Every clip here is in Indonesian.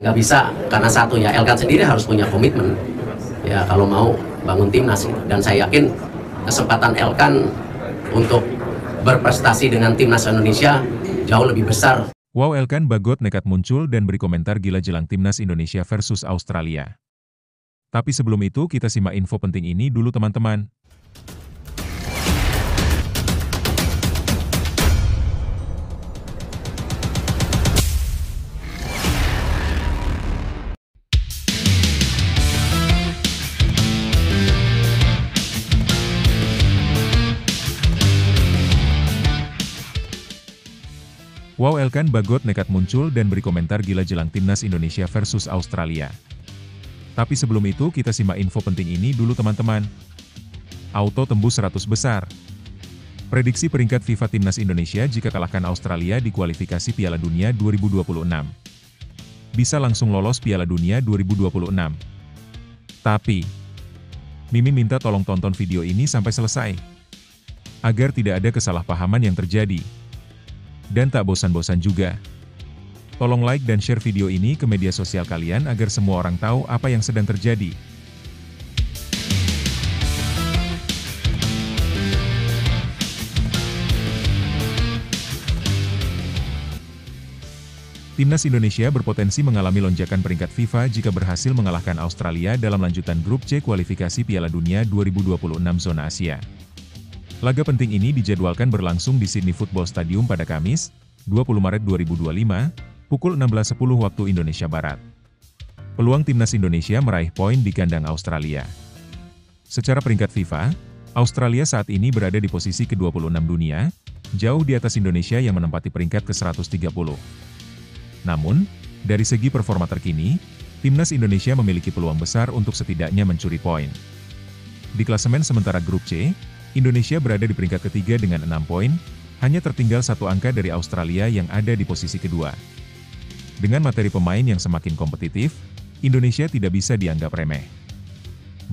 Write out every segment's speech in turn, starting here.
Nggak bisa, karena satu ya, Elkan sendiri harus punya komitmen ya kalau mau bangun timnas gitu. Dan saya yakin kesempatan Elkan untuk berprestasi dengan timnas Indonesia jauh lebih besar. Wow, Elkan Bagot nekat muncul dan beri komentar gila jelang timnas Indonesia versus Australia. Tapi sebelum itu kita simak info penting ini dulu teman-teman. Wow, Elkan Bagot nekat muncul dan beri komentar gila jelang timnas Indonesia versus Australia. Tapi sebelum itu kita simak info penting ini dulu teman-teman. Auto tembus 100 besar. Prediksi peringkat FIFA Timnas Indonesia jika kalahkan Australia di kualifikasi Piala Dunia 2026. Bisa langsung lolos Piala Dunia 2026. Tapi, Mimin minta tolong tonton video ini sampai selesai. Agar tidak ada kesalahpahaman yang terjadi. Dan tak bosan-bosan juga. Tolong like dan share video ini ke media sosial kalian agar semua orang tahu apa yang sedang terjadi. Timnas Indonesia berpotensi mengalami lonjakan peringkat FIFA jika berhasil mengalahkan Australia dalam lanjutan grup C kualifikasi Piala Dunia 2026 zona Asia. Laga penting ini dijadwalkan berlangsung di Sydney Football Stadium pada Kamis, 20 Maret 2025, pukul 16.10 waktu Indonesia Barat. Peluang timnas Indonesia meraih poin di kandang Australia. Secara peringkat FIFA, Australia saat ini berada di posisi ke-26 dunia, jauh di atas Indonesia yang menempati peringkat ke-130. Namun, dari segi performa terkini, timnas Indonesia memiliki peluang besar untuk setidaknya mencuri poin. Di klasemen sementara grup C, Indonesia berada di peringkat ketiga dengan 6 poin, hanya tertinggal satu angka dari Australia yang ada di posisi kedua. Dengan materi pemain yang semakin kompetitif, Indonesia tidak bisa dianggap remeh.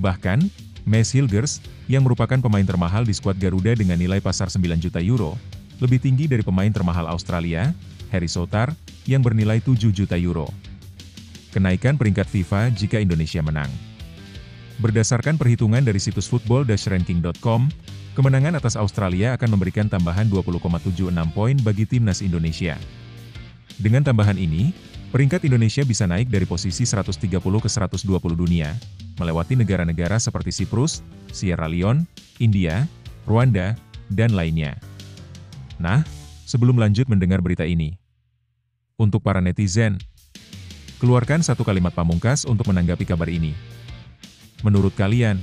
Bahkan, Mads Hilgers, yang merupakan pemain termahal di skuad Garuda dengan nilai pasar 9 juta euro, lebih tinggi dari pemain termahal Australia, Harry Souttar, yang bernilai 7 juta euro. Kenaikan peringkat FIFA jika Indonesia menang. Berdasarkan perhitungan dari situs football-ranking.com, kemenangan atas Australia akan memberikan tambahan 20,76 poin bagi timnas Indonesia. Dengan tambahan ini, peringkat Indonesia bisa naik dari posisi 130 ke 120 dunia, melewati negara-negara seperti Siprus, Sierra Leone, India, Rwanda, dan lainnya. Nah, sebelum lanjut mendengar berita ini, untuk para netizen, keluarkan satu kalimat pamungkas untuk menanggapi kabar ini. Menurut kalian,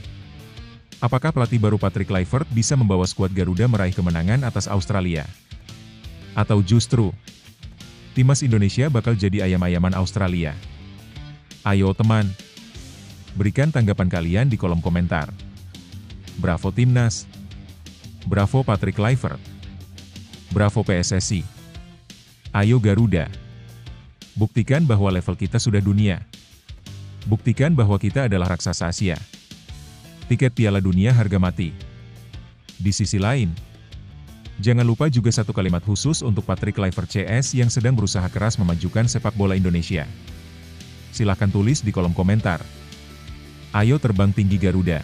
apakah pelatih baru Patrick Kluivert bisa membawa skuad Garuda meraih kemenangan atas Australia? Atau justru, timnas Indonesia bakal jadi ayam-ayaman Australia? Ayo teman, berikan tanggapan kalian di kolom komentar. Bravo Timnas, bravo Patrick Kluivert, bravo PSSI. Ayo Garuda, buktikan bahwa level kita sudah dunia. Buktikan bahwa kita adalah raksasa Asia. Tiket Piala Dunia harga mati. Di sisi lain, jangan lupa juga satu kalimat khusus untuk Patrick Kluivert CS yang sedang berusaha keras memajukan sepak bola Indonesia. Silahkan tulis di kolom komentar. Ayo terbang tinggi Garuda.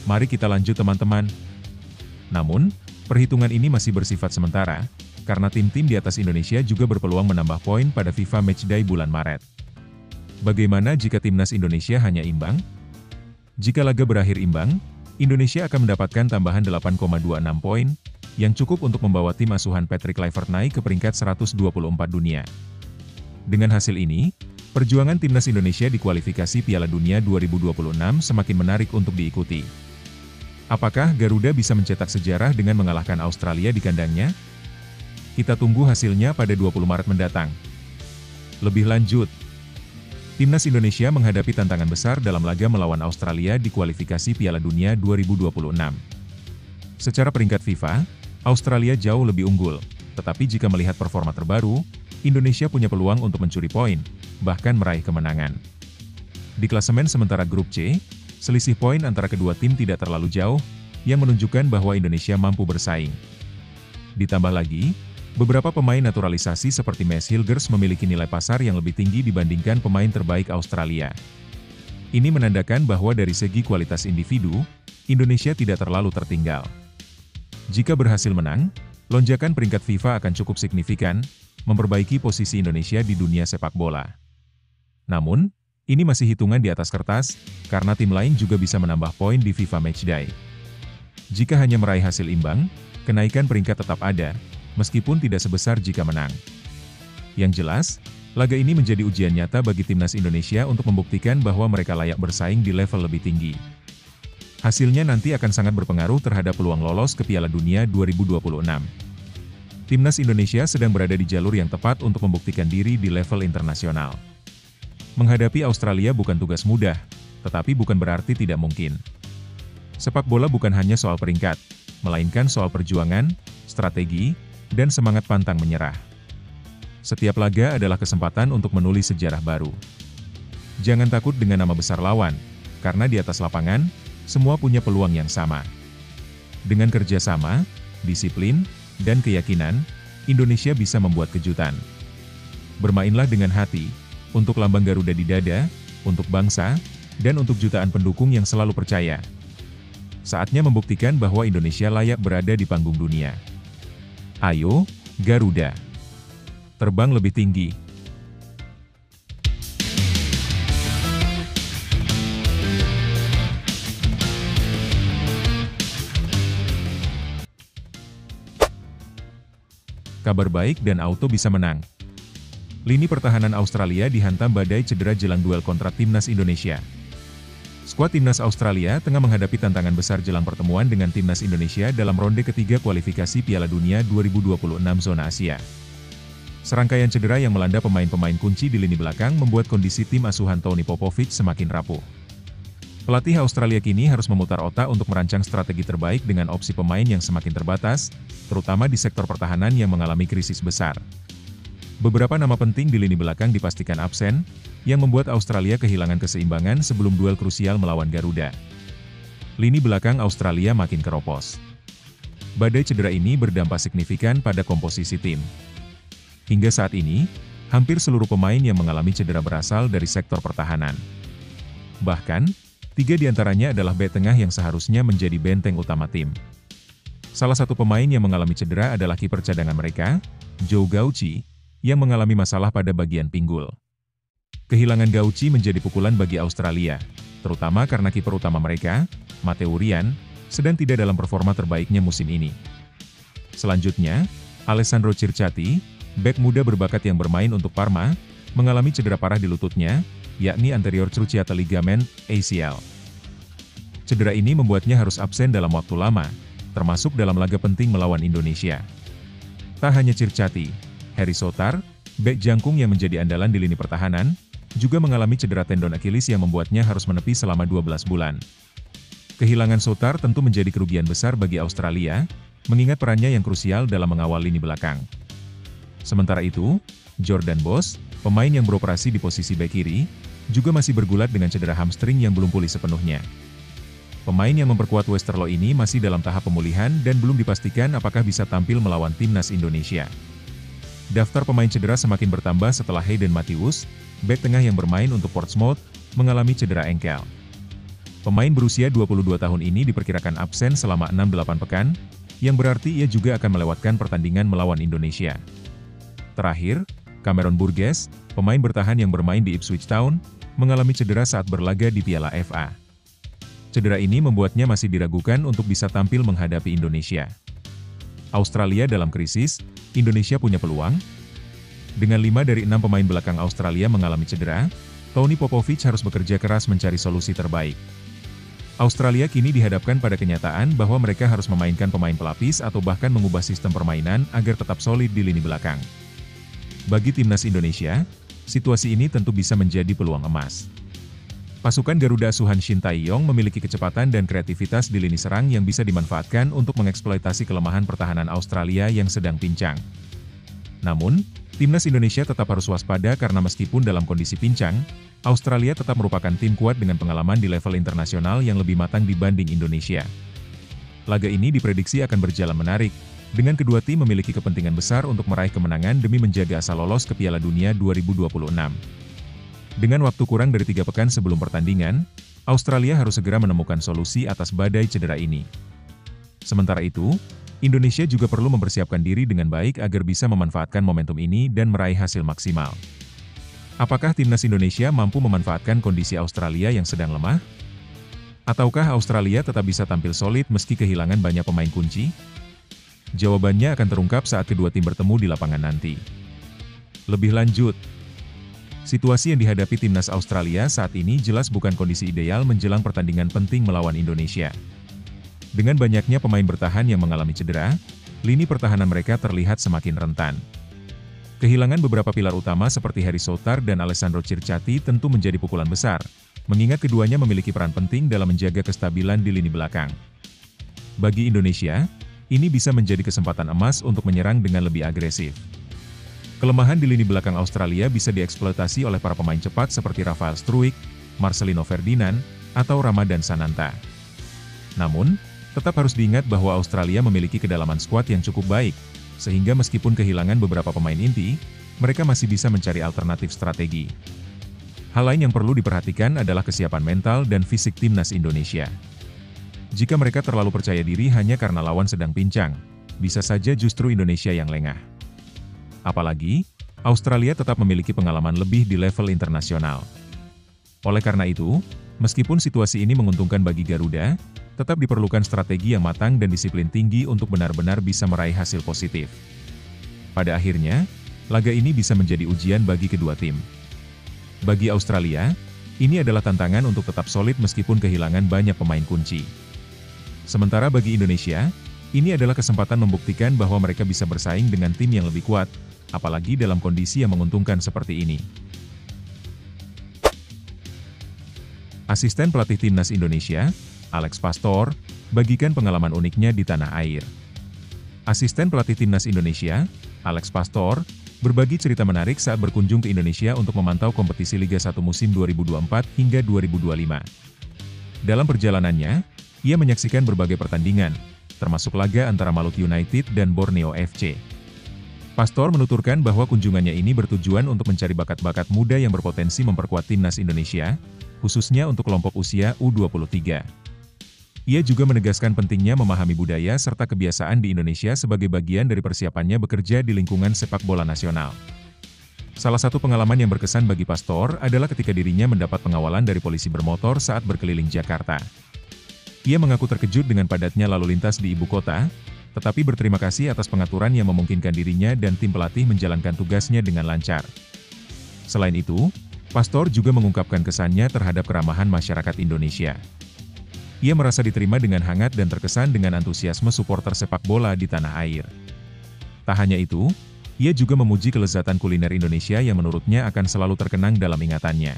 Mari kita lanjut teman-teman. Namun, perhitungan ini masih bersifat sementara, karena tim-tim di atas Indonesia juga berpeluang menambah poin pada FIFA Matchday bulan Maret. Bagaimana jika timnas Indonesia hanya imbang? Jika laga berakhir imbang, Indonesia akan mendapatkan tambahan 8,26 poin, yang cukup untuk membawa tim asuhan Patrick Kluivert naik ke peringkat 124 dunia. Dengan hasil ini, perjuangan timnas Indonesia di kualifikasi Piala Dunia 2026 semakin menarik untuk diikuti. Apakah Garuda bisa mencetak sejarah dengan mengalahkan Australia di kandangnya? Kita tunggu hasilnya pada 20 Maret mendatang. Lebih lanjut, timnas Indonesia menghadapi tantangan besar dalam laga melawan Australia di kualifikasi Piala Dunia 2026. Secara peringkat FIFA, Australia jauh lebih unggul, tetapi jika melihat performa terbaru, Indonesia punya peluang untuk mencuri poin, bahkan meraih kemenangan. Di klasemen sementara grup C, Selisih poin antara kedua tim tidak terlalu jauh, yang menunjukkan bahwa Indonesia mampu bersaing. Ditambah lagi, beberapa pemain naturalisasi seperti Max Hilgers memiliki nilai pasar yang lebih tinggi dibandingkan pemain terbaik Australia. Ini menandakan bahwa dari segi kualitas individu, Indonesia tidak terlalu tertinggal. Jika berhasil menang, lonjakan peringkat FIFA akan cukup signifikan, memperbaiki posisi Indonesia di dunia sepak bola. Namun, ini masih hitungan di atas kertas, karena tim lain juga bisa menambah poin di FIFA Matchday. Jika hanya meraih hasil imbang, kenaikan peringkat tetap ada, meskipun tidak sebesar jika menang. Yang jelas, laga ini menjadi ujian nyata bagi timnas Indonesia untuk membuktikan bahwa mereka layak bersaing di level lebih tinggi. Hasilnya nanti akan sangat berpengaruh terhadap peluang lolos ke Piala Dunia 2026. Timnas Indonesia sedang berada di jalur yang tepat untuk membuktikan diri di level internasional. Menghadapi Australia bukan tugas mudah, tetapi bukan berarti tidak mungkin. Sepak bola bukan hanya soal peringkat, melainkan soal perjuangan, strategi, dan semangat pantang menyerah. Setiap laga adalah kesempatan untuk menulis sejarah baru. Jangan takut dengan nama besar lawan, karena di atas lapangan, semua punya peluang yang sama. Dengan kerjasama, disiplin, dan keyakinan, Indonesia bisa membuat kejutan. Bermainlah dengan hati, untuk lambang Garuda di dada, untuk bangsa, dan untuk jutaan pendukung yang selalu percaya. Saatnya membuktikan bahwa Indonesia layak berada di panggung dunia. Ayo, Garuda! Terbang lebih tinggi. Kabar baik dan Auto bisa menang. Lini pertahanan Australia dihantam badai cedera jelang duel kontra timnas Indonesia. Skuad timnas Australia tengah menghadapi tantangan besar jelang pertemuan dengan timnas Indonesia dalam ronde ketiga kualifikasi Piala Dunia 2026 zona Asia. Serangkaian cedera yang melanda pemain-pemain kunci di lini belakang membuat kondisi tim asuhan Tony Popovic semakin rapuh. Pelatih Australia kini harus memutar otak untuk merancang strategi terbaik dengan opsi pemain yang semakin terbatas, terutama di sektor pertahanan yang mengalami krisis besar. Beberapa nama penting di lini belakang dipastikan absen, yang membuat Australia kehilangan keseimbangan sebelum duel krusial melawan Garuda. Lini belakang Australia makin keropos. Badai cedera ini berdampak signifikan pada komposisi tim. Hingga saat ini, hampir seluruh pemain yang mengalami cedera berasal dari sektor pertahanan. Bahkan, 3 diantaranya adalah bek tengah yang seharusnya menjadi benteng utama tim. Salah satu pemain yang mengalami cedera adalah kiper cadangan mereka, Joe Gauci, yang mengalami masalah pada bagian pinggul. Kehilangan Gauci menjadi pukulan bagi Australia, terutama karena kiper utama mereka, Matteo Ryan, sedang tidak dalam performa terbaiknya musim ini. Selanjutnya, Alessandro Circati, bek muda berbakat yang bermain untuk Parma, mengalami cedera parah di lututnya, yakni anterior cruciate ligament ACL. Cedera ini membuatnya harus absen dalam waktu lama, termasuk dalam laga penting melawan Indonesia. Tak hanya Circati, Harry Souttar, bek jangkung yang menjadi andalan di lini pertahanan, juga mengalami cedera tendon Achilles yang membuatnya harus menepi selama 12 bulan. Kehilangan Souttar tentu menjadi kerugian besar bagi Australia, mengingat perannya yang krusial dalam mengawal lini belakang. Sementara itu, Jordan Boss, pemain yang beroperasi di posisi bek kiri, juga masih bergulat dengan cedera hamstring yang belum pulih sepenuhnya. Pemain yang memperkuat Westerlo ini masih dalam tahap pemulihan dan belum dipastikan apakah bisa tampil melawan timnas Indonesia. Daftar pemain cedera semakin bertambah setelah Hayden Matthews, bek tengah yang bermain untuk Portsmouth, mengalami cedera engkel. Pemain berusia 22 tahun ini diperkirakan absen selama 6-8 pekan, yang berarti ia juga akan melewatkan pertandingan melawan Indonesia. Terakhir, Cameron Burgess, pemain bertahan yang bermain di Ipswich Town, mengalami cedera saat berlaga di Piala FA. Cedera ini membuatnya masih diragukan untuk bisa tampil menghadapi Indonesia. Australia dalam krisis, Indonesia punya peluang. Dengan 5 dari 6 pemain belakang Australia mengalami cedera, Tony Popovic harus bekerja keras mencari solusi terbaik. Australia kini dihadapkan pada kenyataan bahwa mereka harus memainkan pemain pelapis atau bahkan mengubah sistem permainan agar tetap solid di lini belakang. Bagi timnas Indonesia, situasi ini tentu bisa menjadi peluang emas. Pasukan Garuda asuhan Shin Tae-yong memiliki kecepatan dan kreativitas di lini serang yang bisa dimanfaatkan untuk mengeksploitasi kelemahan pertahanan Australia yang sedang pincang. Namun, Timnas Indonesia tetap harus waspada karena meskipun dalam kondisi pincang, Australia tetap merupakan tim kuat dengan pengalaman di level internasional yang lebih matang dibanding Indonesia. Laga ini diprediksi akan berjalan menarik, dengan kedua tim memiliki kepentingan besar untuk meraih kemenangan demi menjaga asa lolos ke Piala Dunia 2026. Dengan waktu kurang dari 3 pekan sebelum pertandingan, Australia harus segera menemukan solusi atas badai cedera ini. Sementara itu, Indonesia juga perlu mempersiapkan diri dengan baik agar bisa memanfaatkan momentum ini dan meraih hasil maksimal. Apakah timnas Indonesia mampu memanfaatkan kondisi Australia yang sedang lemah? Ataukah Australia tetap bisa tampil solid meski kehilangan banyak pemain kunci? Jawabannya akan terungkap saat kedua tim bertemu di lapangan nanti. Lebih lanjut, situasi yang dihadapi timnas Australia saat ini jelas bukan kondisi ideal menjelang pertandingan penting melawan Indonesia. Dengan banyaknya pemain bertahan yang mengalami cedera, lini pertahanan mereka terlihat semakin rentan. Kehilangan beberapa pilar utama seperti Harry Souttar dan Alessandro Circati tentu menjadi pukulan besar, mengingat keduanya memiliki peran penting dalam menjaga kestabilan di lini belakang. Bagi Indonesia, ini bisa menjadi kesempatan emas untuk menyerang dengan lebih agresif. Kelemahan di lini belakang Australia bisa dieksploitasi oleh para pemain cepat seperti Rafael Struijk, Marcelino Ferdinand, atau Ramadan Sananta. Namun, tetap harus diingat bahwa Australia memiliki kedalaman skuad yang cukup baik, sehingga meskipun kehilangan beberapa pemain inti, mereka masih bisa mencari alternatif strategi. Hal lain yang perlu diperhatikan adalah kesiapan mental dan fisik timnas Indonesia. Jika mereka terlalu percaya diri hanya karena lawan sedang pincang, bisa saja justru Indonesia yang lengah. Apalagi, Australia tetap memiliki pengalaman lebih di level internasional. Oleh karena itu, meskipun situasi ini menguntungkan bagi Garuda, tetap diperlukan strategi yang matang dan disiplin tinggi untuk benar-benar bisa meraih hasil positif. Pada akhirnya, laga ini bisa menjadi ujian bagi kedua tim. Bagi Australia, ini adalah tantangan untuk tetap solid meskipun kehilangan banyak pemain kunci. Sementara bagi Indonesia, ini adalah kesempatan membuktikan bahwa mereka bisa bersaing dengan tim yang lebih kuat, apalagi dalam kondisi yang menguntungkan seperti ini. Asisten pelatih timnas Indonesia, Alex Pastor, bagikan pengalaman uniknya di tanah air. Asisten pelatih timnas Indonesia, Alex Pastor, berbagi cerita menarik saat berkunjung ke Indonesia untuk memantau kompetisi Liga 1 musim 2024 hingga 2025. Dalam perjalanannya, ia menyaksikan berbagai pertandingan, termasuk laga antara Maluku United dan Borneo FC. Pastor menuturkan bahwa kunjungannya ini bertujuan untuk mencari bakat-bakat muda yang berpotensi memperkuat timnas Indonesia, khususnya untuk kelompok usia U23. Ia juga menegaskan pentingnya memahami budaya serta kebiasaan di Indonesia sebagai bagian dari persiapannya bekerja di lingkungan sepak bola nasional. Salah satu pengalaman yang berkesan bagi Pastor adalah ketika dirinya mendapat pengawalan dari polisi bermotor saat berkeliling Jakarta. Ia mengaku terkejut dengan padatnya lalu lintas di ibu kota, tetapi berterima kasih atas pengaturan yang memungkinkan dirinya dan tim pelatih menjalankan tugasnya dengan lancar. Selain itu, Pastor juga mengungkapkan kesannya terhadap keramahan masyarakat Indonesia. Ia merasa diterima dengan hangat dan terkesan dengan antusiasme supporter sepak bola di tanah air. Tak hanya itu, ia juga memuji kelezatan kuliner Indonesia yang menurutnya akan selalu terkenang dalam ingatannya.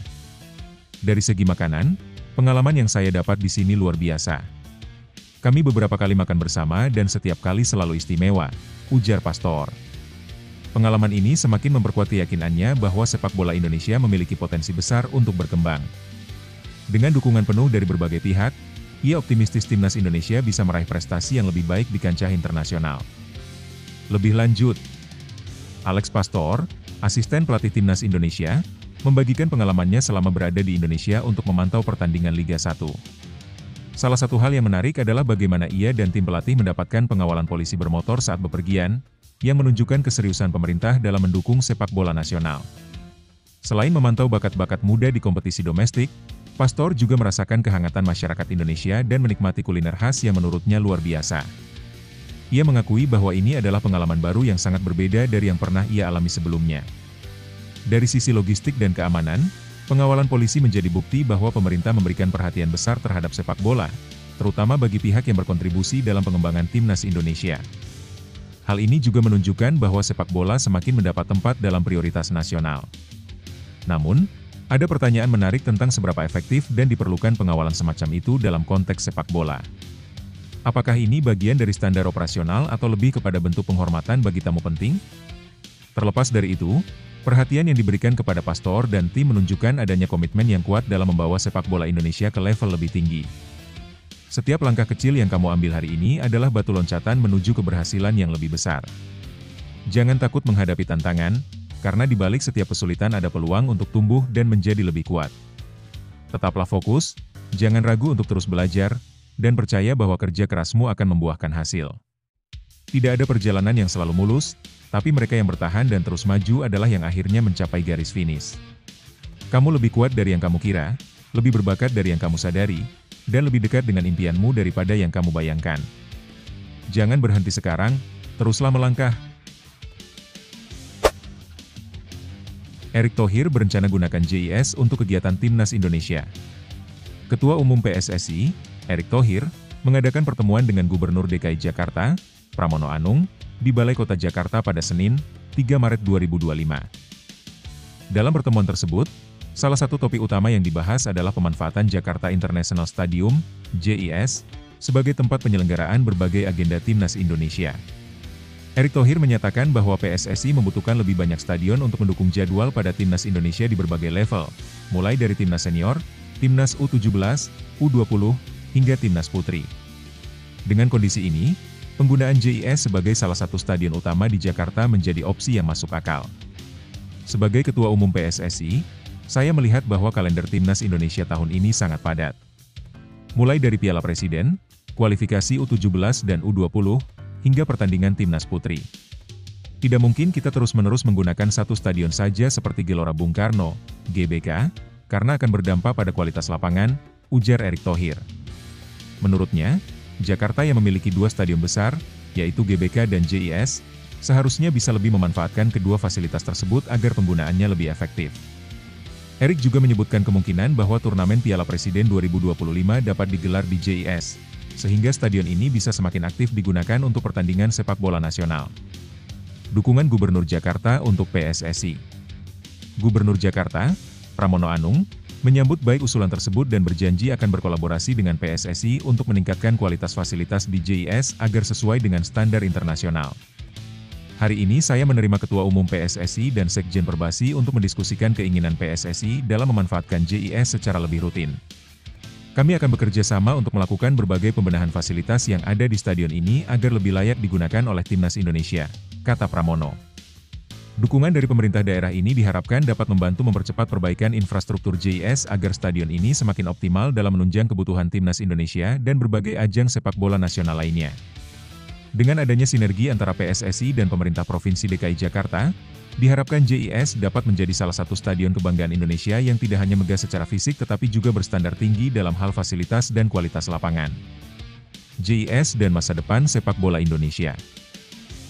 Dari segi makanan, pengalaman yang saya dapat di sini luar biasa. Kami beberapa kali makan bersama dan setiap kali selalu istimewa, ujar Pastor. Pengalaman ini semakin memperkuat keyakinannya bahwa sepak bola Indonesia memiliki potensi besar untuk berkembang. Dengan dukungan penuh dari berbagai pihak, ia optimistis timnas Indonesia bisa meraih prestasi yang lebih baik di kancah internasional. Lebih lanjut, Alex Pastor, asisten pelatih timnas Indonesia, membagikan pengalamannya selama berada di Indonesia untuk memantau pertandingan Liga 1. Salah satu hal yang menarik adalah bagaimana ia dan tim pelatih mendapatkan pengawalan polisi bermotor saat bepergian, yang menunjukkan keseriusan pemerintah dalam mendukung sepak bola nasional. Selain memantau bakat-bakat muda di kompetisi domestik, Pastor juga merasakan kehangatan masyarakat Indonesia dan menikmati kuliner khas yang menurutnya luar biasa. Ia mengakui bahwa ini adalah pengalaman baru yang sangat berbeda dari yang pernah ia alami sebelumnya. Dari sisi logistik dan keamanan, pengawalan polisi menjadi bukti bahwa pemerintah memberikan perhatian besar terhadap sepak bola, terutama bagi pihak yang berkontribusi dalam pengembangan timnas Indonesia. Hal ini juga menunjukkan bahwa sepak bola semakin mendapat tempat dalam prioritas nasional. Namun, ada pertanyaan menarik tentang seberapa efektif dan diperlukan pengawalan semacam itu dalam konteks sepak bola. Apakah ini bagian dari standar operasional atau lebih kepada bentuk penghormatan bagi tamu penting? Terlepas dari itu, perhatian yang diberikan kepada Pastor dan tim menunjukkan adanya komitmen yang kuat dalam membawa sepak bola Indonesia ke level lebih tinggi. Setiap langkah kecil yang kamu ambil hari ini adalah batu loncatan menuju keberhasilan yang lebih besar. Jangan takut menghadapi tantangan, karena di balik setiap kesulitan ada peluang untuk tumbuh dan menjadi lebih kuat. Tetaplah fokus, jangan ragu untuk terus belajar, dan percaya bahwa kerja kerasmu akan membuahkan hasil. Tidak ada perjalanan yang selalu mulus, tapi mereka yang bertahan dan terus maju adalah yang akhirnya mencapai garis finish. Kamu lebih kuat dari yang kamu kira, lebih berbakat dari yang kamu sadari, dan lebih dekat dengan impianmu daripada yang kamu bayangkan. Jangan berhenti sekarang, teruslah melangkah. Erick Thohir berencana gunakan JIS untuk kegiatan Timnas Indonesia. Ketua Umum PSSI, Erick Thohir, mengadakan pertemuan dengan Gubernur DKI Jakarta, Pramono Anung, di Balai Kota Jakarta pada Senin, 3 Maret 2025. Dalam pertemuan tersebut, salah satu topik utama yang dibahas adalah pemanfaatan Jakarta International Stadium, JIS, sebagai tempat penyelenggaraan berbagai agenda Timnas Indonesia. Erick Thohir menyatakan bahwa PSSI membutuhkan lebih banyak stadion untuk mendukung jadwal pada Timnas Indonesia di berbagai level, mulai dari Timnas Senior, Timnas U17, U20, hingga Timnas Putri. Dengan kondisi ini, penggunaan JIS sebagai salah satu stadion utama di Jakarta menjadi opsi yang masuk akal. Sebagai Ketua Umum PSSI, saya melihat bahwa kalender Timnas Indonesia tahun ini sangat padat. Mulai dari Piala Presiden, kualifikasi U17 dan U20, hingga pertandingan Timnas Putri. Tidak mungkin kita terus-menerus menggunakan satu stadion saja seperti Gelora Bung Karno, GBK, karena akan berdampak pada kualitas lapangan, ujar Erick Thohir. Menurutnya, Jakarta yang memiliki dua stadion besar, yaitu GBK dan JIS, seharusnya bisa lebih memanfaatkan kedua fasilitas tersebut agar penggunaannya lebih efektif. Erick juga menyebutkan kemungkinan bahwa turnamen Piala Presiden 2025 dapat digelar di JIS, sehingga stadion ini bisa semakin aktif digunakan untuk pertandingan sepak bola nasional. Dukungan Gubernur Jakarta untuk PSSI. Gubernur Jakarta, Pramono Anung, menyambut baik usulan tersebut dan berjanji akan berkolaborasi dengan PSSI untuk meningkatkan kualitas fasilitas di JIS agar sesuai dengan standar internasional. Hari ini saya menerima Ketua Umum PSSI dan Sekjen Perbasi untuk mendiskusikan keinginan PSSI dalam memanfaatkan JIS secara lebih rutin. Kami akan bekerja sama untuk melakukan berbagai pembenahan fasilitas yang ada di stadion ini agar lebih layak digunakan oleh Timnas Indonesia, kata Pramono. Dukungan dari pemerintah daerah ini diharapkan dapat membantu mempercepat perbaikan infrastruktur JIS agar stadion ini semakin optimal dalam menunjang kebutuhan Timnas Indonesia dan berbagai ajang sepak bola nasional lainnya. Dengan adanya sinergi antara PSSI dan pemerintah Provinsi DKI Jakarta, diharapkan JIS dapat menjadi salah satu stadion kebanggaan Indonesia yang tidak hanya megah secara fisik tetapi juga berstandar tinggi dalam hal fasilitas dan kualitas lapangan. JIS dan masa depan sepak bola Indonesia.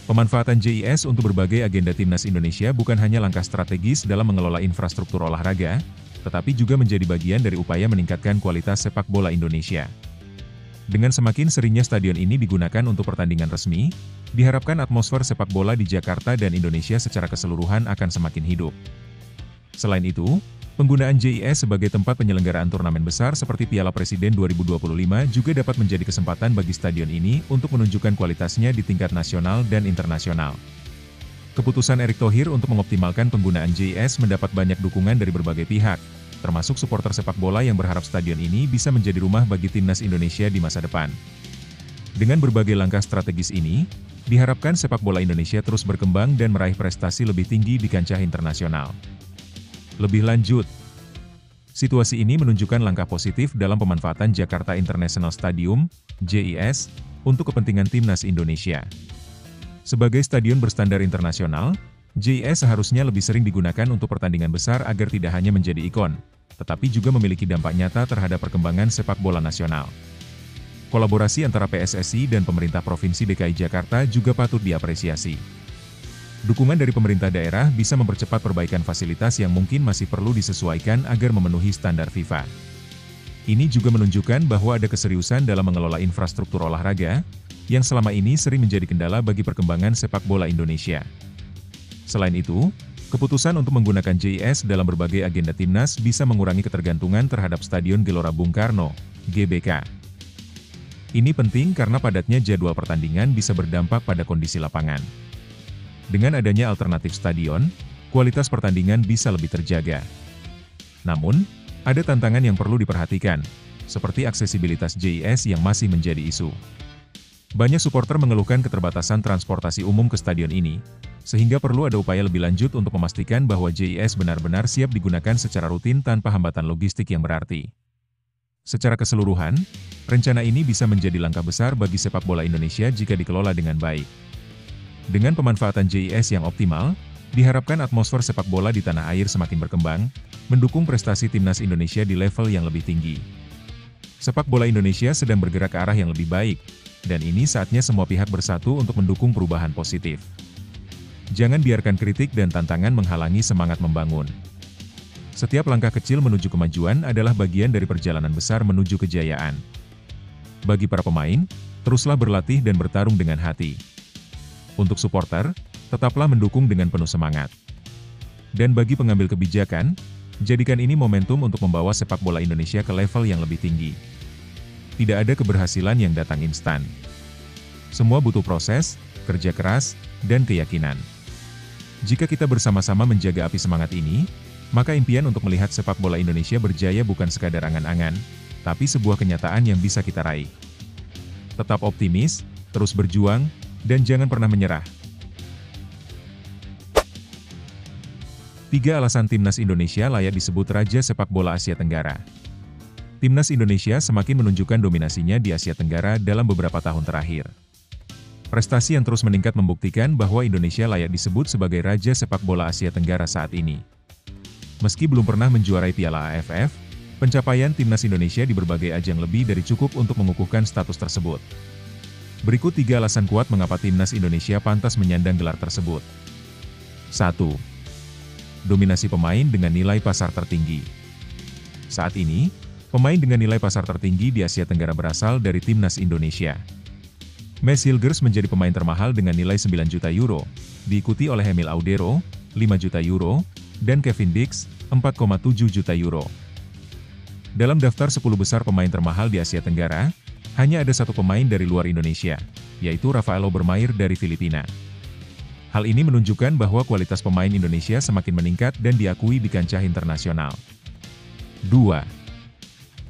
Pemanfaatan JIS untuk berbagai agenda Timnas Indonesia bukan hanya langkah strategis dalam mengelola infrastruktur olahraga, tetapi juga menjadi bagian dari upaya meningkatkan kualitas sepak bola Indonesia. Dengan semakin seringnya stadion ini digunakan untuk pertandingan resmi, diharapkan atmosfer sepak bola di Jakarta dan Indonesia secara keseluruhan akan semakin hidup. Selain itu, penggunaan JIS sebagai tempat penyelenggaraan turnamen besar seperti Piala Presiden 2025 juga dapat menjadi kesempatan bagi stadion ini untuk menunjukkan kualitasnya di tingkat nasional dan internasional. Keputusan Erick Thohir untuk mengoptimalkan penggunaan JIS mendapat banyak dukungan dari berbagai pihak, termasuk supporter sepak bola yang berharap stadion ini bisa menjadi rumah bagi Timnas Indonesia di masa depan. Dengan berbagai langkah strategis ini, diharapkan sepak bola Indonesia terus berkembang dan meraih prestasi lebih tinggi di kancah internasional. Lebih lanjut, situasi ini menunjukkan langkah positif dalam pemanfaatan Jakarta International Stadium, JIS, untuk kepentingan Timnas Indonesia. Sebagai stadion berstandar internasional, JIS seharusnya lebih sering digunakan untuk pertandingan besar agar tidak hanya menjadi ikon, tetapi juga memiliki dampak nyata terhadap perkembangan sepak bola nasional. Kolaborasi antara PSSI dan pemerintah Provinsi DKI Jakarta juga patut diapresiasi. Dukungan dari pemerintah daerah bisa mempercepat perbaikan fasilitas yang mungkin masih perlu disesuaikan agar memenuhi standar FIFA. Ini juga menunjukkan bahwa ada keseriusan dalam mengelola infrastruktur olahraga, yang selama ini sering menjadi kendala bagi perkembangan sepak bola Indonesia. Selain itu, keputusan untuk menggunakan JIS dalam berbagai agenda Timnas bisa mengurangi ketergantungan terhadap Stadion Gelora Bung Karno, GBK. Ini penting karena padatnya jadwal pertandingan bisa berdampak pada kondisi lapangan. Dengan adanya alternatif stadion, kualitas pertandingan bisa lebih terjaga. Namun, ada tantangan yang perlu diperhatikan, seperti aksesibilitas JIS yang masih menjadi isu. Banyak supporter mengeluhkan keterbatasan transportasi umum ke stadion ini, sehingga perlu ada upaya lebih lanjut untuk memastikan bahwa JIS benar-benar siap digunakan secara rutin tanpa hambatan logistik yang berarti. Secara keseluruhan, rencana ini bisa menjadi langkah besar bagi sepak bola Indonesia jika dikelola dengan baik. Dengan pemanfaatan JIS yang optimal, diharapkan atmosfer sepak bola di tanah air semakin berkembang, mendukung prestasi timnas Indonesia di level yang lebih tinggi. Sepak bola Indonesia sedang bergerak ke arah yang lebih baik, dan ini saatnya semua pihak bersatu untuk mendukung perubahan positif. Jangan biarkan kritik dan tantangan menghalangi semangat membangun. Setiap langkah kecil menuju kemajuan adalah bagian dari perjalanan besar menuju kejayaan. Bagi para pemain, teruslah berlatih dan bertarung dengan hati. Untuk supporter, tetaplah mendukung dengan penuh semangat. Dan bagi pengambil kebijakan, jadikan ini momentum untuk membawa sepak bola Indonesia ke level yang lebih tinggi. Tidak ada keberhasilan yang datang instan. Semua butuh proses, kerja keras, dan keyakinan. Jika kita bersama-sama menjaga api semangat ini, maka impian untuk melihat sepak bola Indonesia berjaya bukan sekadar angan-angan, tapi sebuah kenyataan yang bisa kita raih. Tetap optimis, terus berjuang, dan jangan pernah menyerah. 3 alasan Timnas Indonesia layak disebut Raja Sepak Bola Asia Tenggara. Timnas Indonesia semakin menunjukkan dominasinya di Asia Tenggara dalam beberapa tahun terakhir. Prestasi yang terus meningkat membuktikan bahwa Indonesia layak disebut sebagai Raja Sepak Bola Asia Tenggara saat ini. Meski belum pernah menjuarai Piala AFF, pencapaian Timnas Indonesia di berbagai ajang lebih dari cukup untuk mengukuhkan status tersebut. Berikut 3 alasan kuat mengapa Timnas Indonesia pantas menyandang gelar tersebut. 1. Dominasi pemain dengan nilai pasar tertinggi. Saat ini, pemain dengan nilai pasar tertinggi di Asia Tenggara berasal dari Timnas Indonesia. Mads Hilgers menjadi pemain termahal dengan nilai 9 juta euro, diikuti oleh Emil Audero, 5 juta euro, dan Kevin Dix, 4,7 juta euro. Dalam daftar 10 besar pemain termahal di Asia Tenggara, hanya ada satu pemain dari luar Indonesia, yaitu Rafael Obermaier dari Filipina. Hal ini menunjukkan bahwa kualitas pemain Indonesia semakin meningkat dan diakui di kancah internasional. 2.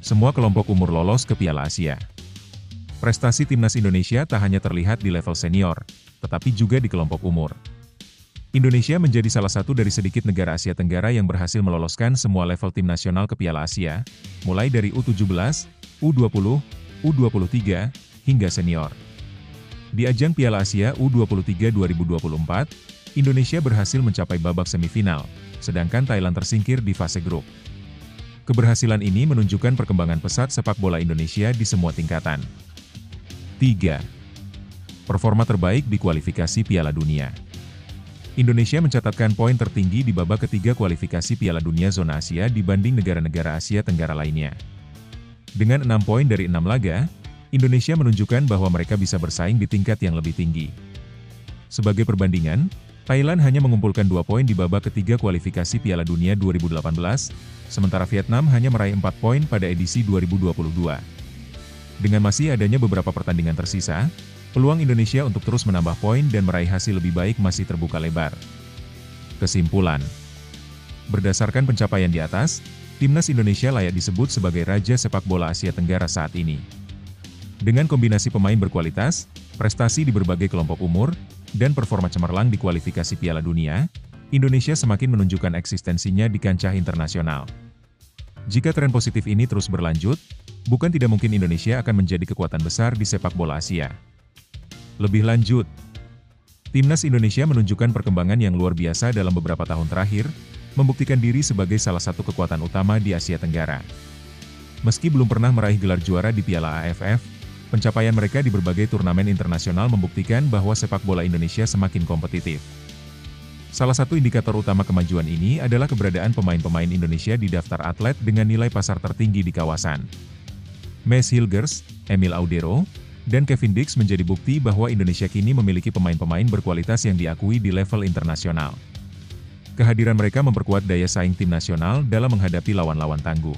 Semua kelompok umur lolos ke Piala Asia. Prestasi Timnas Indonesia tak hanya terlihat di level senior, tetapi juga di kelompok umur. Indonesia menjadi salah satu dari sedikit negara Asia Tenggara yang berhasil meloloskan semua level tim nasional ke Piala Asia, mulai dari U17, U20, U23, hingga senior. Di ajang Piala Asia U23 2024, Indonesia berhasil mencapai babak semifinal, sedangkan Thailand tersingkir di fase grup. Keberhasilan ini menunjukkan perkembangan pesat sepak bola Indonesia di semua tingkatan. 3. Performa terbaik di kualifikasi Piala Dunia. Indonesia mencatatkan poin tertinggi di babak ketiga kualifikasi Piala Dunia zona Asia dibanding negara-negara Asia Tenggara lainnya. Dengan 6 poin dari 6 laga, Indonesia menunjukkan bahwa mereka bisa bersaing di tingkat yang lebih tinggi. Sebagai perbandingan, Thailand hanya mengumpulkan 2 poin di babak ketiga kualifikasi Piala Dunia 2018, sementara Vietnam hanya meraih 4 poin pada edisi 2022. Dengan masih adanya beberapa pertandingan tersisa, peluang Indonesia untuk terus menambah poin dan meraih hasil lebih baik masih terbuka lebar. Kesimpulan: berdasarkan pencapaian di atas, Timnas Indonesia layak disebut sebagai Raja Sepak Bola Asia Tenggara saat ini. Dengan kombinasi pemain berkualitas, prestasi di berbagai kelompok umur, dan performa cemerlang di kualifikasi Piala Dunia, Indonesia semakin menunjukkan eksistensinya di kancah internasional. Jika tren positif ini terus berlanjut, bukan tidak mungkin Indonesia akan menjadi kekuatan besar di sepak bola Asia. Lebih lanjut, Timnas Indonesia menunjukkan perkembangan yang luar biasa dalam beberapa tahun terakhir, membuktikan diri sebagai salah satu kekuatan utama di Asia Tenggara. Meski belum pernah meraih gelar juara di Piala AFF, pencapaian mereka di berbagai turnamen internasional membuktikan bahwa sepak bola Indonesia semakin kompetitif. Salah satu indikator utama kemajuan ini adalah keberadaan pemain-pemain Indonesia di daftar atlet dengan nilai pasar tertinggi di kawasan. Mads Hilgers, Emil Audero, dan Kevin Dix menjadi bukti bahwa Indonesia kini memiliki pemain-pemain berkualitas yang diakui di level internasional. Kehadiran mereka memperkuat daya saing tim nasional dalam menghadapi lawan-lawan tangguh.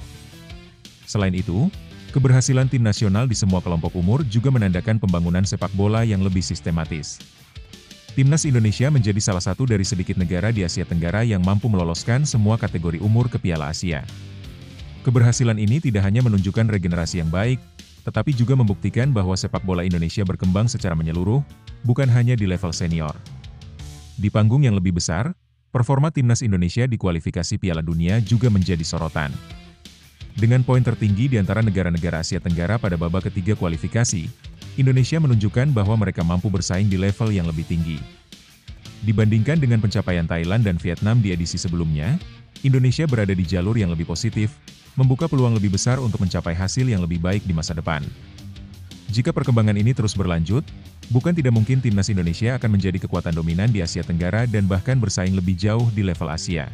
Selain itu, keberhasilan tim nasional di semua kelompok umur juga menandakan pembangunan sepak bola yang lebih sistematis. Timnas Indonesia menjadi salah satu dari sedikit negara di Asia Tenggara yang mampu meloloskan semua kategori umur ke Piala Asia. Keberhasilan ini tidak hanya menunjukkan regenerasi yang baik, tetapi juga membuktikan bahwa sepak bola Indonesia berkembang secara menyeluruh, bukan hanya di level senior. Di panggung yang lebih besar, performa Timnas Indonesia di kualifikasi Piala Dunia juga menjadi sorotan. Dengan poin tertinggi di antara negara-negara Asia Tenggara pada babak ketiga kualifikasi, Indonesia menunjukkan bahwa mereka mampu bersaing di level yang lebih tinggi. Dibandingkan dengan pencapaian Thailand dan Vietnam di edisi sebelumnya, Indonesia berada di jalur yang lebih positif, membuka peluang lebih besar untuk mencapai hasil yang lebih baik di masa depan. Jika perkembangan ini terus berlanjut, bukan tidak mungkin Timnas Indonesia akan menjadi kekuatan dominan di Asia Tenggara dan bahkan bersaing lebih jauh di level Asia.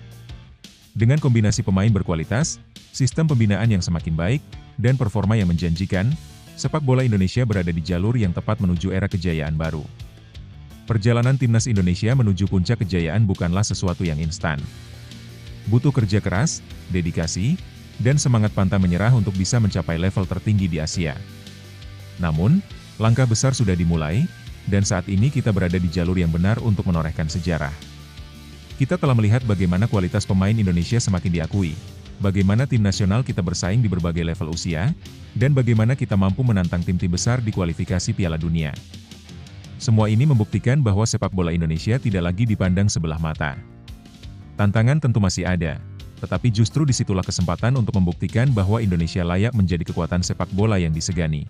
Dengan kombinasi pemain berkualitas, sistem pembinaan yang semakin baik, dan performa yang menjanjikan, sepak bola Indonesia berada di jalur yang tepat menuju era kejayaan baru. Perjalanan Timnas Indonesia menuju puncak kejayaan bukanlah sesuatu yang instan. Butuh kerja keras, dedikasi, dan semangat pantang menyerah untuk bisa mencapai level tertinggi di Asia. Namun, langkah besar sudah dimulai, dan saat ini kita berada di jalur yang benar untuk menorehkan sejarah. Kita telah melihat bagaimana kualitas pemain Indonesia semakin diakui, bagaimana tim nasional kita bersaing di berbagai level usia, dan bagaimana kita mampu menantang tim-tim besar di kualifikasi Piala Dunia. Semua ini membuktikan bahwa sepak bola Indonesia tidak lagi dipandang sebelah mata. Tantangan tentu masih ada, tetapi justru disitulah kesempatan untuk membuktikan bahwa Indonesia layak menjadi kekuatan sepak bola yang disegani.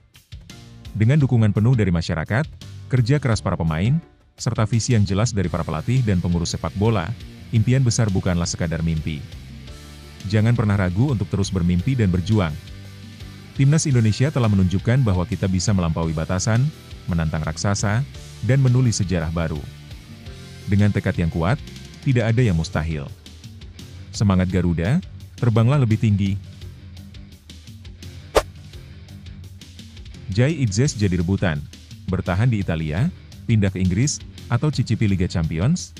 Dengan dukungan penuh dari masyarakat, kerja keras para pemain, serta visi yang jelas dari para pelatih dan pengurus sepak bola, impian besar bukanlah sekadar mimpi. Jangan pernah ragu untuk terus bermimpi dan berjuang. Timnas Indonesia telah menunjukkan bahwa kita bisa melampaui batasan, menantang raksasa, dan menulis sejarah baru. Dengan tekad yang kuat, tidak ada yang mustahil. Semangat Garuda, terbanglah lebih tinggi. Jai Itzes jadi rebutan, bertahan di Italia, pindah ke Inggris, atau cicipi Liga Champions?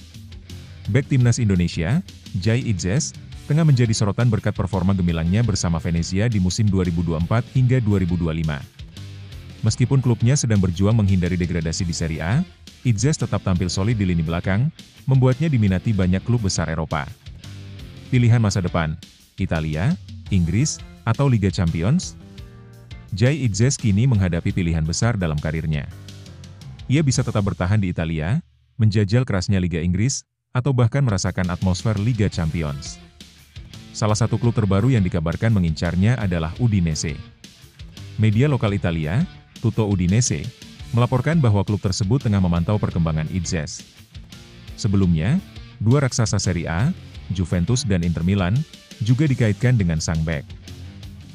Bek Timnas Indonesia, Jai Itzes, tengah menjadi sorotan berkat performa gemilangnya bersama Venezia di musim 2024 hingga 2025. Meskipun klubnya sedang berjuang menghindari degradasi di Serie A, Itzes tetap tampil solid di lini belakang, membuatnya diminati banyak klub besar Eropa. Pilihan masa depan, Italia, Inggris, atau Liga Champions? Jai Itzes kini menghadapi pilihan besar dalam karirnya. Ia bisa tetap bertahan di Italia, menjajal kerasnya Liga Inggris, atau bahkan merasakan atmosfer Liga Champions. Salah satu klub terbaru yang dikabarkan mengincarnya adalah Udinese. Media lokal Italia, Tutto Udinese, melaporkan bahwa klub tersebut tengah memantau perkembangan Itzes. Sebelumnya, dua raksasa Serie A, Juventus dan Inter Milan, juga dikaitkan dengan sang bek.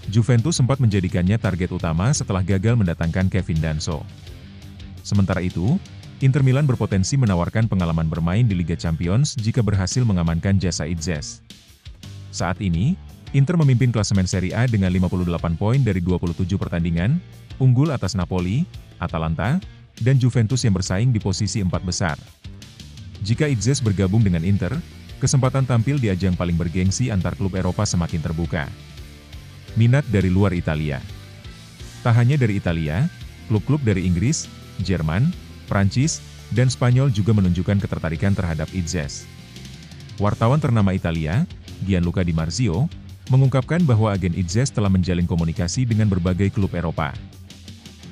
Juventus sempat menjadikannya target utama setelah gagal mendatangkan Kevin Danso. Sementara itu, Inter Milan berpotensi menawarkan pengalaman bermain di Liga Champions jika berhasil mengamankan jasa Itzes. Saat ini, Inter memimpin klasemen Serie A dengan 58 poin dari 27 pertandingan, unggul atas Napoli, Atalanta, dan Juventus yang bersaing di posisi 4 besar. Jika Itzes bergabung dengan Inter, kesempatan tampil di ajang paling bergengsi antar klub Eropa semakin terbuka. Minat dari luar Italia. Tak hanya dari Italia, klub-klub dari Inggris, Jerman, Prancis, dan Spanyol juga menunjukkan ketertarikan terhadap Itzes. Wartawan ternama Italia, Gianluca Di Marzio, mengungkapkan bahwa agen Itzes telah menjalin komunikasi dengan berbagai klub Eropa.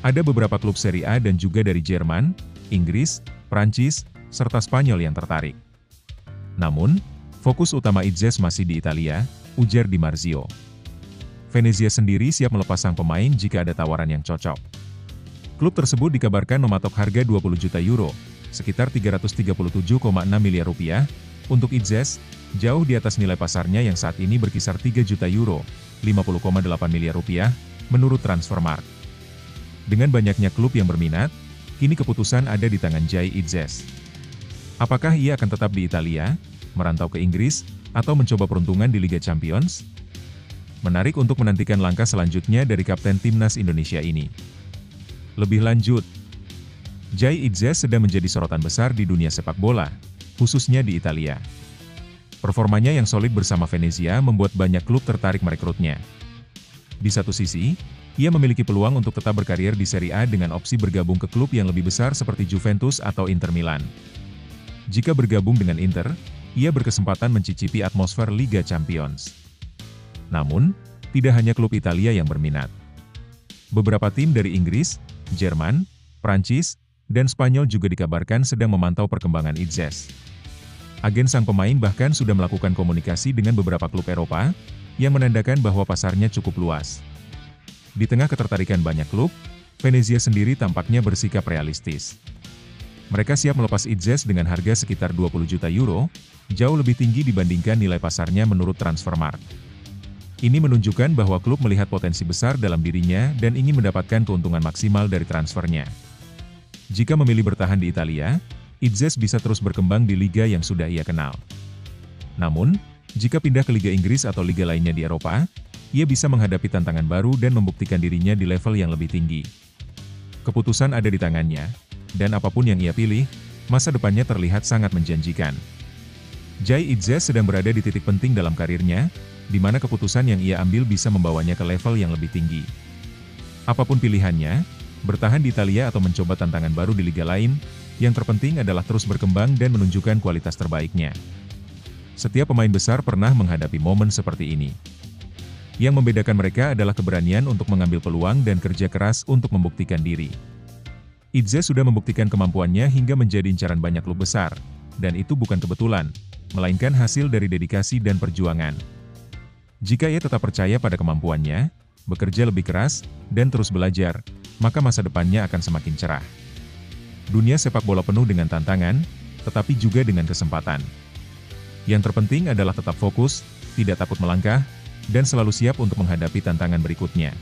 Ada beberapa klub Serie A dan juga dari Jerman, Inggris, Prancis, serta Spanyol yang tertarik. Namun, fokus utama Itzes masih di Italia, ujar Di Marzio. Venezia sendiri siap melepas sang pemain jika ada tawaran yang cocok. Klub tersebut dikabarkan mematok harga 20 juta euro, sekitar 337,6 miliar rupiah, untuk Itzes, jauh di atas nilai pasarnya yang saat ini berkisar 3 juta euro, 50,8 miliar rupiah, menurut Transfermarkt. Dengan banyaknya klub yang berminat, kini keputusan ada di tangan Jai Itzes. Apakah ia akan tetap di Italia, merantau ke Inggris, atau mencoba peruntungan di Liga Champions? Menarik untuk menantikan langkah selanjutnya dari Kapten Timnas Indonesia ini. Lebih lanjut, Jai Itzes sedang menjadi sorotan besar di dunia sepak bola, khususnya di Italia. Performanya yang solid bersama Venezia membuat banyak klub tertarik merekrutnya. Di satu sisi, ia memiliki peluang untuk tetap berkarir di Serie A dengan opsi bergabung ke klub yang lebih besar seperti Juventus atau Inter Milan. Jika bergabung dengan Inter, ia berkesempatan mencicipi atmosfer Liga Champions. Namun, tidak hanya klub Italia yang berminat. Beberapa tim dari Inggris, Jerman, Prancis, dan Spanyol juga dikabarkan sedang memantau perkembangan Itses. Agen sang pemain bahkan sudah melakukan komunikasi dengan beberapa klub Eropa, yang menandakan bahwa pasarnya cukup luas. Di tengah ketertarikan banyak klub, Venezia sendiri tampaknya bersikap realistis. Mereka siap melepas Itses dengan harga sekitar 20 juta euro, jauh lebih tinggi dibandingkan nilai pasarnya menurut Transfermarkt. Ini menunjukkan bahwa klub melihat potensi besar dalam dirinya dan ingin mendapatkan keuntungan maksimal dari transfernya. Jika memilih bertahan di Italia, Itses bisa terus berkembang di liga yang sudah ia kenal. Namun, jika pindah ke Liga Inggris atau liga lainnya di Eropa, ia bisa menghadapi tantangan baru dan membuktikan dirinya di level yang lebih tinggi. Keputusan ada di tangannya, dan apapun yang ia pilih, masa depannya terlihat sangat menjanjikan. Jai Itses sedang berada di titik penting dalam karirnya, di mana keputusan yang ia ambil bisa membawanya ke level yang lebih tinggi. Apapun pilihannya, bertahan di Italia atau mencoba tantangan baru di liga lain, yang terpenting adalah terus berkembang dan menunjukkan kualitas terbaiknya. Setiap pemain besar pernah menghadapi momen seperti ini. Yang membedakan mereka adalah keberanian untuk mengambil peluang dan kerja keras untuk membuktikan diri. Itses sudah membuktikan kemampuannya hingga menjadi incaran banyak klub besar, dan itu bukan kebetulan, melainkan hasil dari dedikasi dan perjuangan. Jika ia tetap percaya pada kemampuannya, bekerja lebih keras, dan terus belajar, maka masa depannya akan semakin cerah. Dunia sepak bola penuh dengan tantangan, tetapi juga dengan kesempatan. Yang terpenting adalah tetap fokus, tidak takut melangkah, dan selalu siap untuk menghadapi tantangan berikutnya.